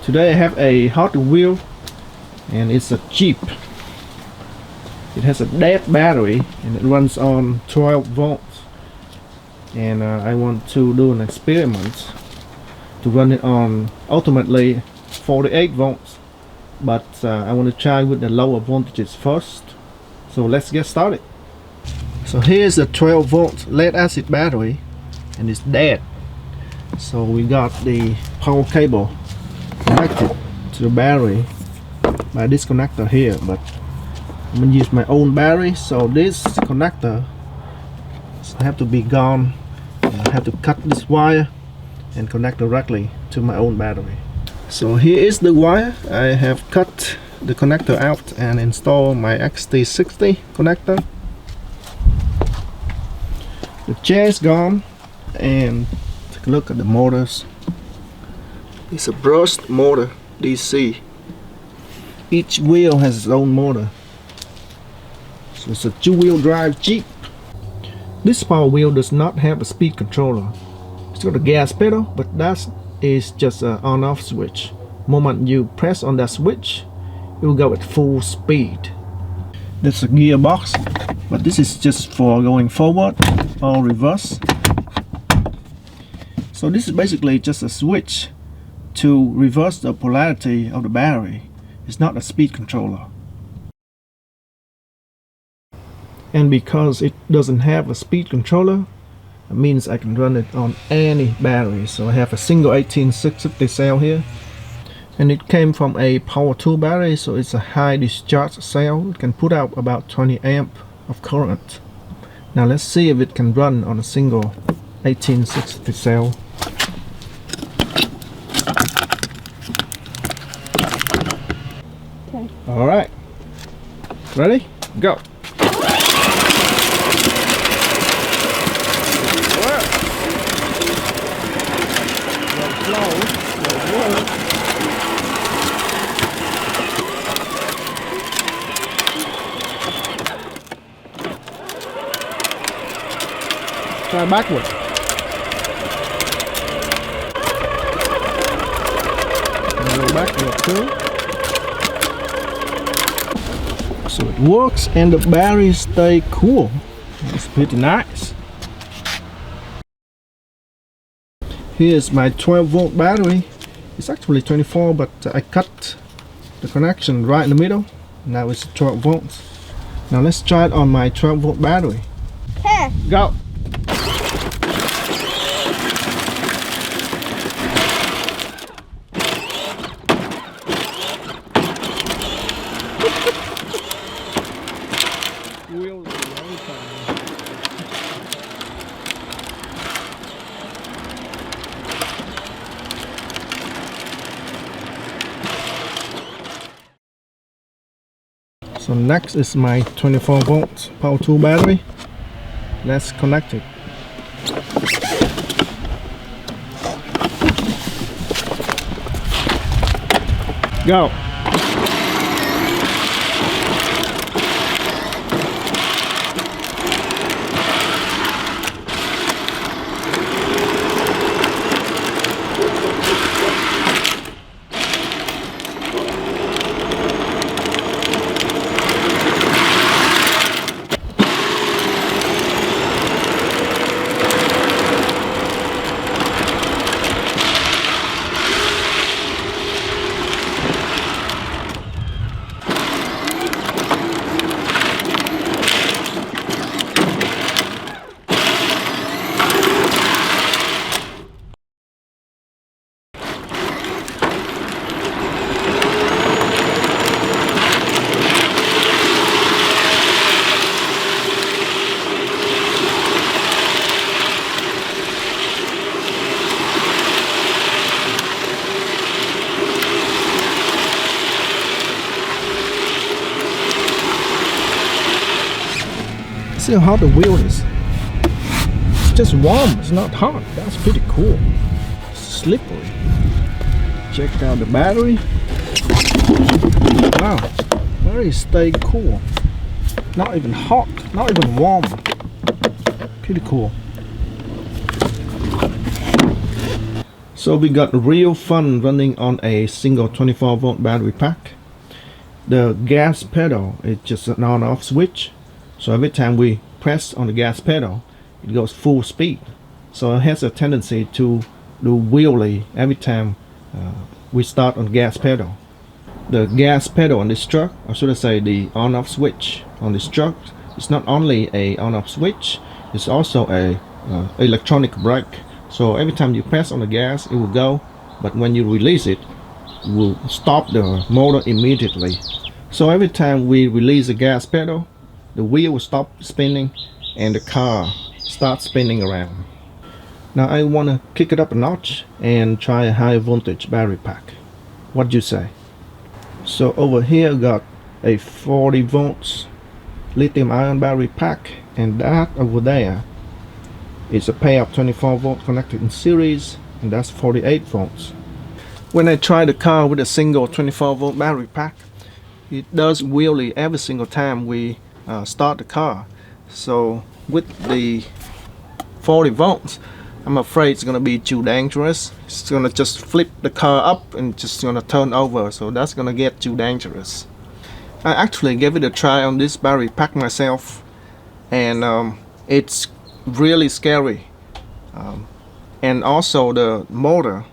Today I have a Hot Wheel, and it's a Jeep. It has a dead battery and it runs on 12 volts. And I want to do an experiment to run it on ultimately 48 volts. But I want to try with the lower voltages first. So let's get started. So here's the 12 volt lead acid battery, and it's dead. So we got the power cable connected to the battery by this connector here, but I'm gonna use my own battery, so this connector have to be gone. I have to cut this wire and connect directly to my own battery. So here is the wire. I have cut the connector out and installed my XT60 connector. The chair is gone, and take a look at the motors. It's a brushed motor DC. Each wheel has its own motor. So it's a two-wheel drive Jeep. This power wheel does not have a speed controller. It's got a gas pedal, but that is just an on-off switch. The moment you press on that switch, it will go at full speed. That's a gearbox, but this is just for going forward or reverse. So this is basically just a switch to reverse the polarity of the battery. It's not a speed controller. And because it doesn't have a speed controller, it means I can run it on any battery. So I have a single 18650 cell here, and it came from a power tool battery, so it's a high discharge cell. It can put out about 20 amp of current. Now let's see if it can run on a single 18650 cell. Okay. All right, ready? Go. Try backwards. And go backward too. So it works, and the batteries stay cool. It's pretty nice. Here's my 12 volt battery. It's actually 24, but I cut the connection right in the middle. Now it's 12 volts. Now let's try it on my 12 volt battery. Okay. Go. So next is my 24 volt power tool battery. Let's connect it. Go. See how hot the wheel is. It's just warm, it's not hot. That's pretty cool. It's slippery. Check out the battery. Wow, very stay cool. Not even hot, not even warm. Pretty cool. So we got real fun running on a single 24-volt battery pack. The gas pedal is just an on-off switch. So every time we press on the gas pedal, it goes full speed. So it has a tendency to do wheelie every time we start on the gas pedal. The gas pedal on this truck, or should I say the on-off switch on this truck, is not only a on-off switch, it's also a electronic brake. So every time you press on the gas, it will go, but when you release it, it will stop the motor immediately. So every time we release the gas pedal, the wheel will stop spinning and the car starts spinning around. Now I want to kick it up a notch and try a high voltage battery pack. What do you say? So over here I got a 40 volts lithium ion battery pack, and that over there is a pair of 24 volt connected in series, and that's 48 volts. When I try the car with a single 24 volt battery pack, it does wheelie every single time we start the car. So with the 40 volts, I'm afraid it's gonna be too dangerous. It's gonna just flip the car up and just gonna turn over, so that's gonna get too dangerous. I actually gave it a try on this battery pack myself, and it's really scary. And also the motor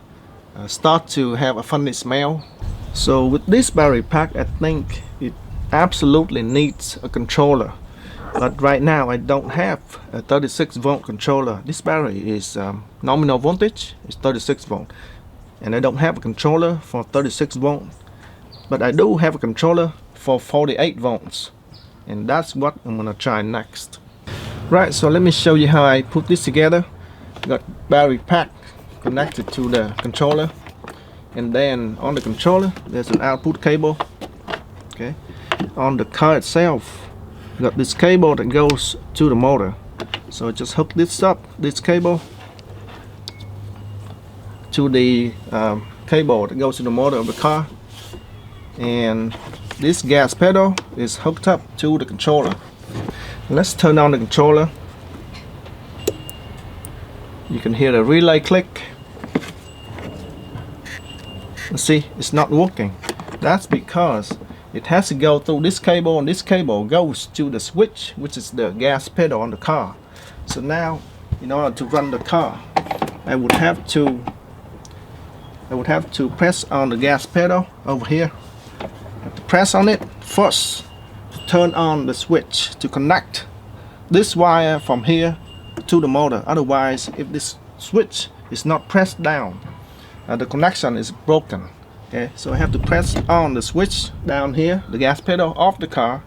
start to have a funny smell. So with this battery pack, I think it absolutely needs a controller. But right now I don't have a 36 volt controller. This battery is nominal voltage, it's 36 volt. And I don't have a controller for 36 volt. But I do have a controller for 48 volts. And that's what I'm gonna try next. Right, so let me show you how I put this together. Got battery pack connected to the controller. And then on the controller, there's an output cable. Okay. On the car itself, got this cable that goes to the motor. So I just hook this up, this cable, to the cable that goes to the motor of the car, and this gas pedal is hooked up to the controller. Let's turn on the controller. You can hear the relay click. See, it's not working. That's because it has to go through this cable, and this cable goes to the switch, which is the gas pedal on the car. So now, in order to run the car, I would have to press on the gas pedal over here. I have to press on it first to turn on the switch to connect this wire from here to the motor. Otherwise, if this switch is not pressed down, the connection is broken. Okay, so I have to press on the switch down here, the gas pedal off the car.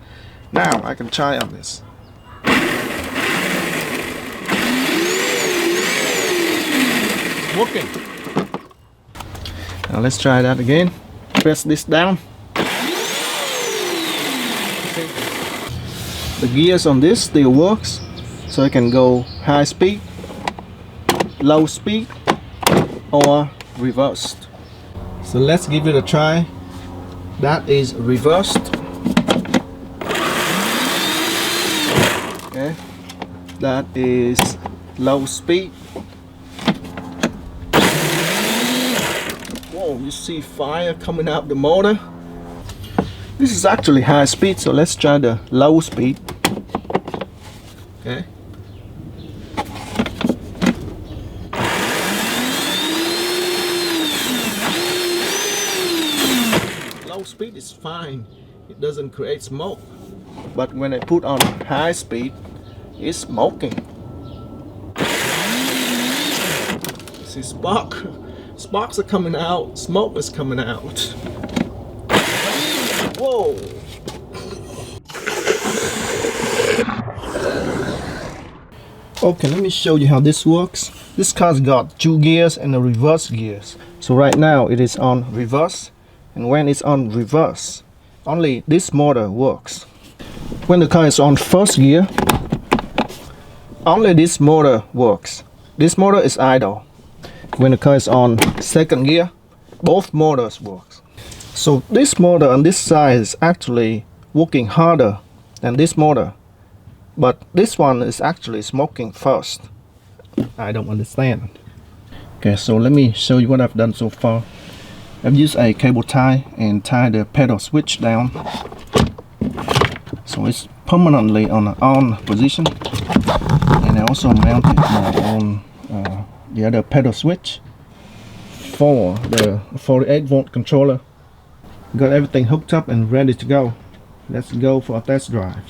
Now I can try on this. It's working. Now let's try that again. Press this down. Okay. The gears on this still works, so I can go high speed, low speed, or reversed. So let's give it a try. That is reversed. Okay, that is low speed. Whoa, you see fire coming out the motor. This is actually high speed, so let's try the low speed. Okay. Speed is fine, it doesn't create smoke, but when I put on high speed, it's smoking. See, sparks are coming out, smoke is coming out. Whoa. Okay, let me show you how this works. This car's got 2 gears and a reverse gears. So right now it is on reverse. And when it's on reverse, only this motor works. When the car is on first gear, only this motor works. This motor is idle. When the car is on second gear, both motors work. So this motor on this side is actually working harder than this motor. But this one is actually smoking first. I don't understand. Okay, so let me show you what I've done so far. I've used a cable tie and tied the pedal switch down so it's permanently on the on position, and I also mounted on the other pedal switch for the 48-volt controller. Got everything hooked up and ready to go. Let's go for a test drive.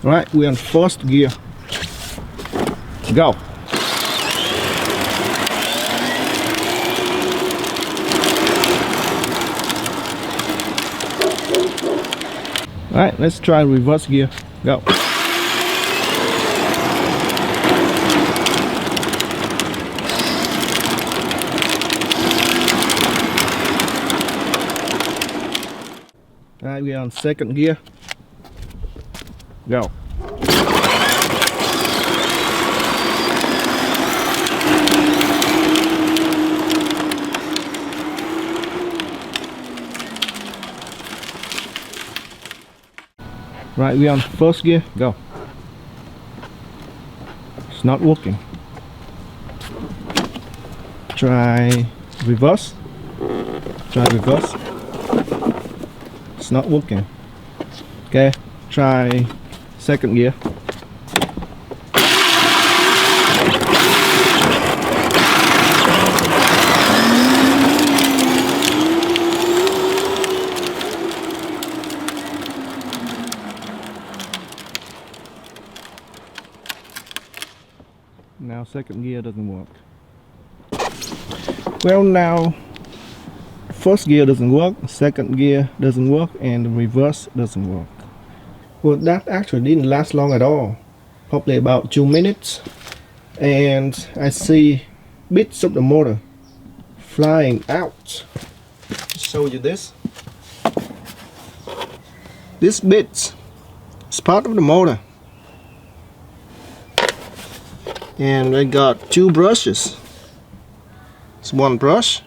Alright, we're on first gear. Go! Alright, let's try reverse gear. Go! Alright, we're on second gear. Go! Right, we're on first gear. Go! It's not working. Try reverse. Try reverse. It's not working. Okay, try second gear. Now second gear doesn't work. Well, now first gear doesn't work, second gear doesn't work, and the reverse doesn't work. Well, that actually didn't last long at all, probably about 2 minutes, and I see bits of the motor flying out. Show you this. This bit is part of the motor, and I got two brushes. It's one brush,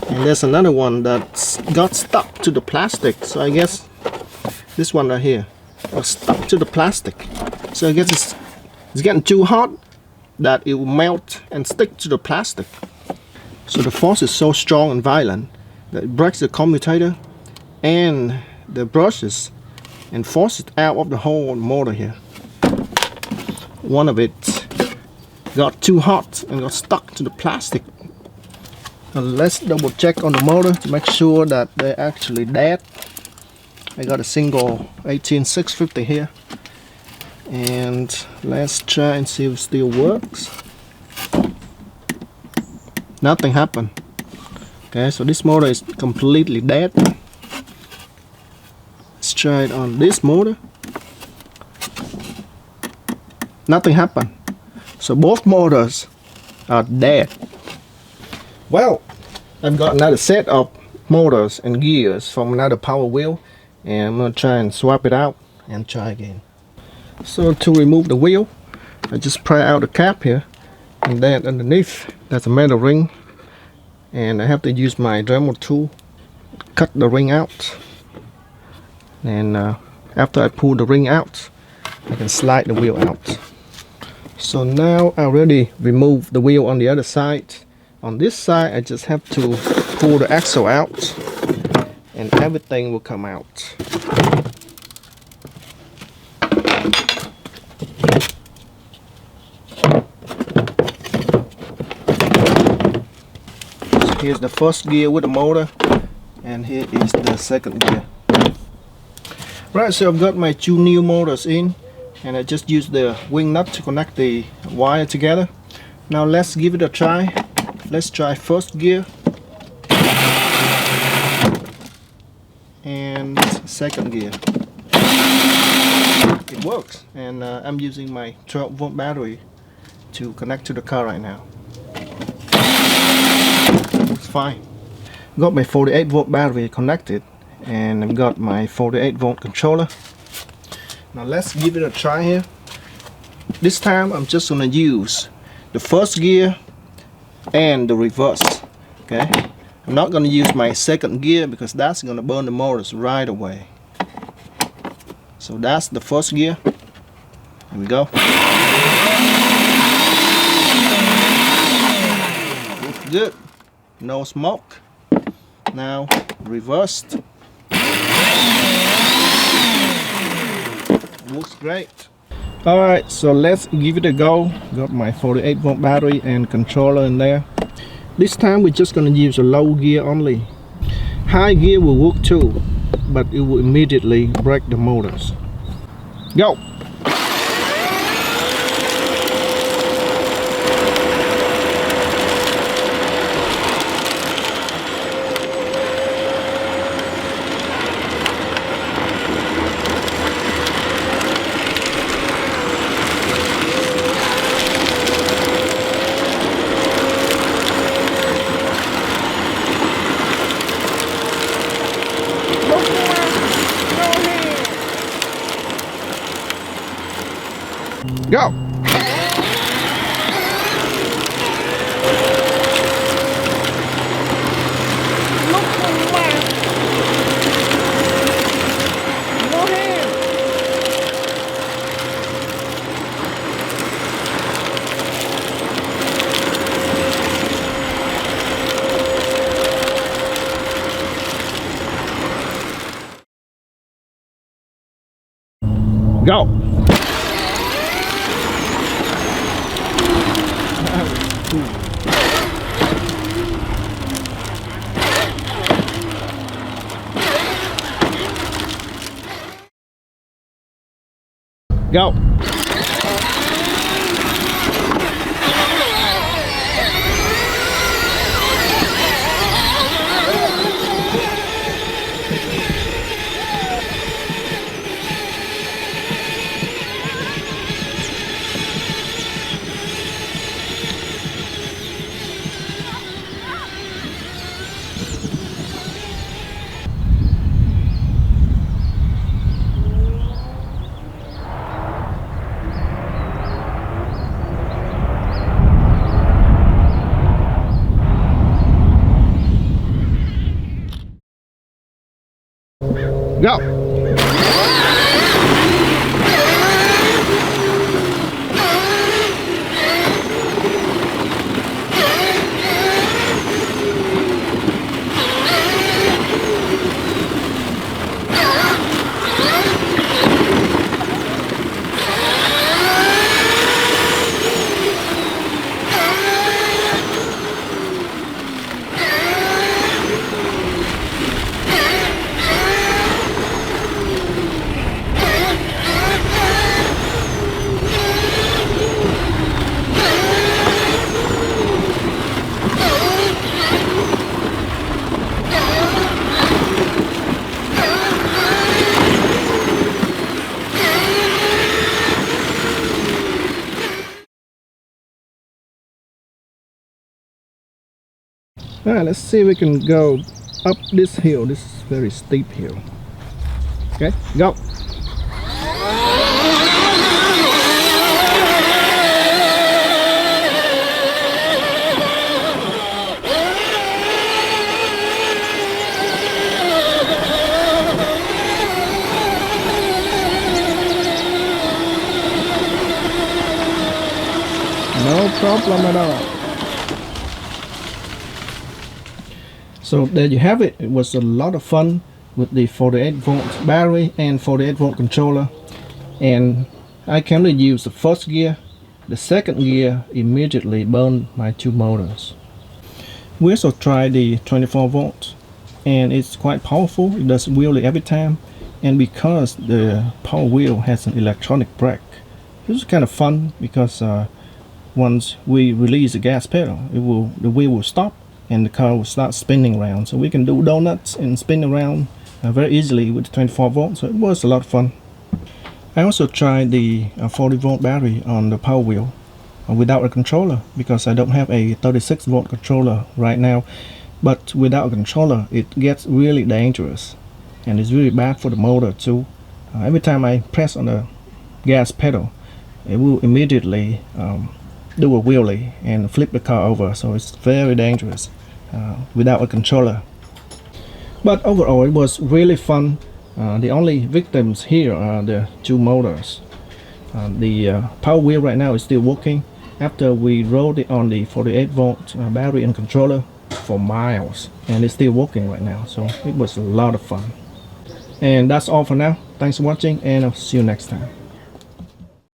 and there's another one that's got stuck to the plastic. So I guess this one right here got stuck to the plastic. So I guess it's getting too hot that it will melt and stick to the plastic. So the force is so strong and violent that it breaks the commutator and the brushes and forces it out of the whole motor here. One of it got too hot and got stuck to the plastic. Now let's double check on the motor to make sure that they're actually dead. I got a single 18650 here, and let's try and see if it still works. Nothing happened. Okay, so this motor is completely dead. Let's try it on this motor. Nothing happened. So both motors are dead. Well, I've got another set of motors and gears from another power wheel, and I'm going to try and swap it out and try again. So to remove the wheel, I just pry out the cap here, and then underneath there's a metal ring, and I have to use my Dremel tool to cut the ring out. And after I pull the ring out, I can slide the wheel out. So now I already removed the wheel on the other side. On this side, I just have to pull the axle out and everything will come out. So here's the first gear with the motor, and here is the second gear. Right, so I've got my two new motors in, and I just used the wing nut to connect the wire together. Now let's give it a try. Let's try first gear and second gear. It works, and I'm using my 12-volt battery to connect to the car right now. It's fine. Got my 48-volt battery connected, and I've got my 48-volt controller. Now let's give it a try here. This time I'm just gonna use the first gear and the reverse. Okay, I'm not going to use my second gear because that's going to burn the motors right away. So that's the first gear. Here we go. Good. No smoke. Now reversed. Works great. Alright, so let's give it a go. Got my 48-volt battery and controller in there. This time we're just gonna use a low gear only. High gear will work too, but it will immediately break the motors. Go! Go! Go! Go! Go! Alright, let's see if we can go up this hill. This is very steep hill. Okay, go! No problem at all. So there you have it. It was a lot of fun with the 48-volt battery and 48-volt controller, and I can only use the first gear. The second gear immediately burned my two motors. We also tried the 24-volt, and it's quite powerful. It does wheelie every time, and because the power wheel has an electronic brake, it was kind of fun because once we release the gas pedal, the wheel will stop and the car will start spinning around. So we can do donuts and spin around very easily with the 24 volt. So it was a lot of fun. I also tried the 40-volt battery on the power wheel without a controller because I don't have a 36-volt controller right now. But without a controller, it gets really dangerous, and it's really bad for the motor too. Every time I press on the gas pedal, it will immediately do a wheelie and flip the car over. So it's very dangerous without a controller. But overall, it was really fun. The only victims here are the two motors. The power wheel right now is still working, after we rode it on the 48-volt battery and controller for miles, and it's still working right now. So it was a lot of fun. And that's all for now. Thanks for watching, and I'll see you next time.